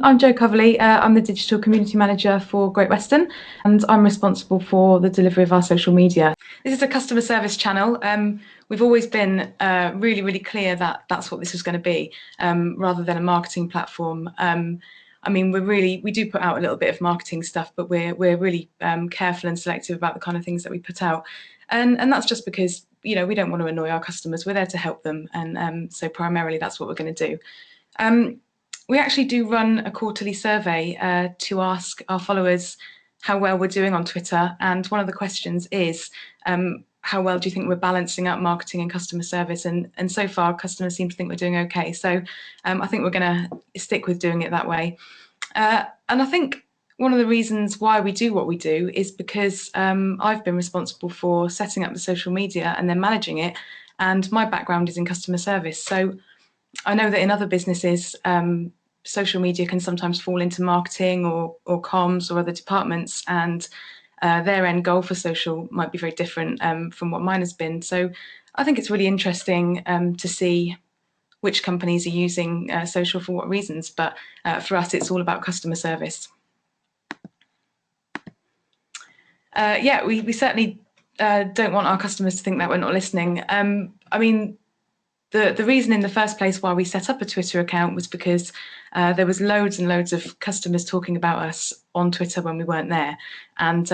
I'm Jo Coverley. I'm the Digital Community Manager for Great Western, and I'm responsible for the delivery of our social media. This is a customer service channel. We've always been really clear that that's what this was going to be, rather than a marketing platform. I mean, we do put out a little bit of marketing stuff, but we're really careful and selective about the kind of things that we put out. And that's just because, we don't want to annoy our customers. We're there to help them. And so primarily that's what we're going to do. We actually do run a quarterly survey to ask our followers how well we're doing on Twitter. And one of the questions is, how well do you think we're balancing out marketing and customer service? And so far, customers seem to think we're doing okay. So I think we're going to stick with doing it that way. And I think one of the reasons why we do what we do is because I've been responsible for setting up the social media and then managing it. And my background is in customer service. So I know that in other businesses, social media can sometimes fall into marketing or comms or other departments, and their end goal for social might be very different from what mine has been. So I think it's really interesting to see which companies are using social for what reasons, but for us, it's all about customer service. Yeah, we certainly don't want our customers to think that we're not listening. I mean, the reason in the first place why we set up a Twitter account was because there was loads and loads of customers talking about us on Twitter when we weren't there. And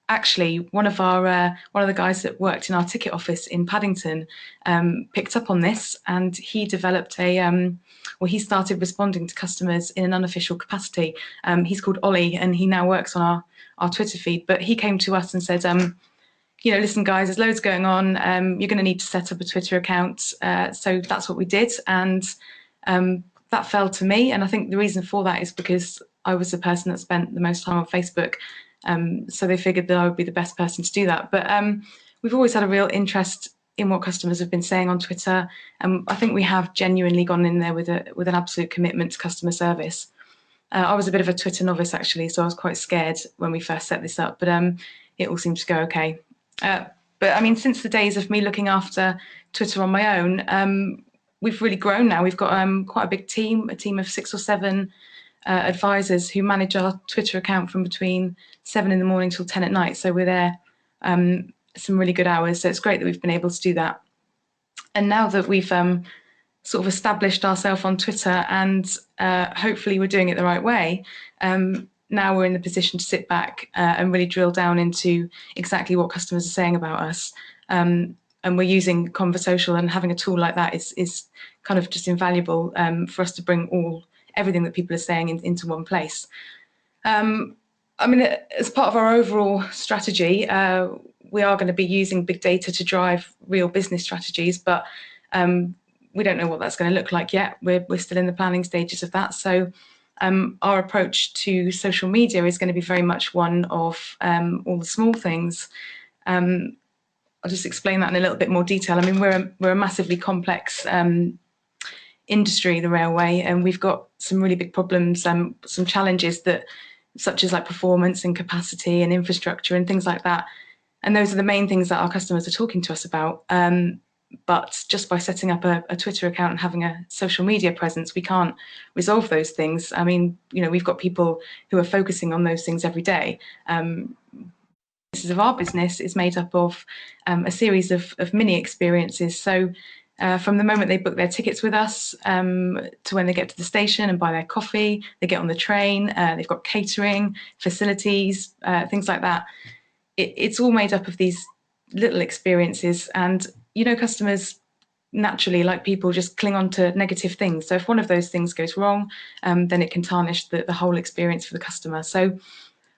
actually, one of the guys that worked in our ticket office in Paddington picked up on this, and he developed he started responding to customers in an unofficial capacity. He's called Ollie, and he now works on our Twitter feed. But he came to us and said, listen, guys, there's loads going on. You're going to need to set up a Twitter account. So that's what we did. And that fell to me. And I think the reason for that is because I was the person that spent the most time on Facebook. So they figured that I would be the best person to do that. But we've always had a real interest in what customers have been saying on Twitter. And I think we have genuinely gone in there with an absolute commitment to customer service. I was a bit of a Twitter novice, actually, so I was quite scared when we first set this up. But it all seemed to go okay. But I mean, since the days of me looking after Twitter on my own, we've really grown now. We've got quite a big team, a team of 6 or 7 advisors who manage our Twitter account from between 7 in the morning till 10 at night. So we're there some really good hours. So it's great that we've been able to do that. And now that we've sort of established ourselves on Twitter and hopefully we're doing it the right way, now we're in the position to sit back and really drill down into exactly what customers are saying about us. And we're using Conversocial, and having a tool like that is kind of just invaluable for us to bring everything that people are saying into one place. I mean, as part of our overall strategy, we are going to be using big data to drive real business strategies, but we don't know what that's going to look like yet. We're still in the planning stages of that. So our approach to social media is going to be very much one of all the small things. I'll just explain that in a little bit more detail. I mean, we're a massively complex industry, the railway, and we've got some really big problems, some challenges such as like performance and capacity and infrastructure and things like that. And those are the main things that our customers are talking to us about. But just by setting up a Twitter account and having a social media presence, we can't resolve those things. I mean, we've got people who are focusing on those things every day. Of our business is made up of a series of mini experiences. So from the moment they book their tickets with us to when they get to the station and buy their coffee, they get on the train, they've got catering, facilities, things like that. It's all made up of these little experiences, and customers naturally, like people, just cling on to negative things. So if one of those things goes wrong, then it can tarnish the whole experience for the customer. So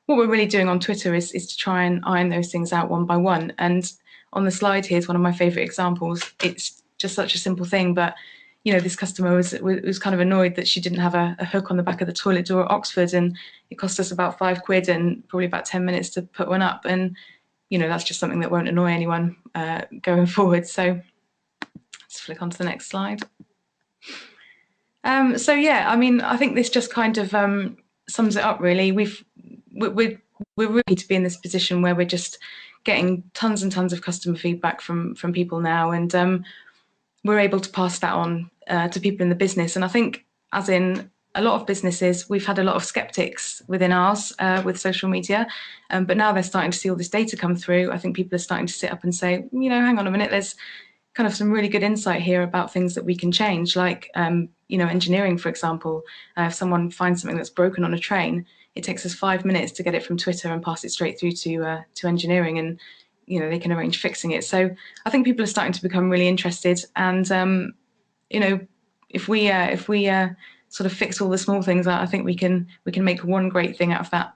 what we're really doing on Twitter is to try and iron those things out one by one. And on the slide here is one of my favorite examples. It's just such a simple thing, but this customer was kind of annoyed that she didn't have a hook on the back of the toilet door at Oxford, and it cost us about £5 and probably about 10 minutes to put one up. And that's just something that won't annoy anyone going forward. So let's flick on to the next slide. So yeah, I mean, I think this just kind of sums it up, really. We're really to be in this position where we're just getting tons and tons of customer feedback from people now, and we're able to pass that on to people in the business. And I think, as in a lot of businesses, we've had a lot of skeptics within ours with social media, but now they're starting to see all this data come through. I think people are starting to sit up and say, hang on a minute, there's kind of some really good insight here about things that we can change, like engineering, for example. If someone finds something that's broken on a train, it takes us 5 minutes to get it from Twitter and pass it straight through to engineering, and they can arrange fixing it. So I think people are starting to become really interested, and if we sort of fix all the small things, I think we can make one great thing out of that.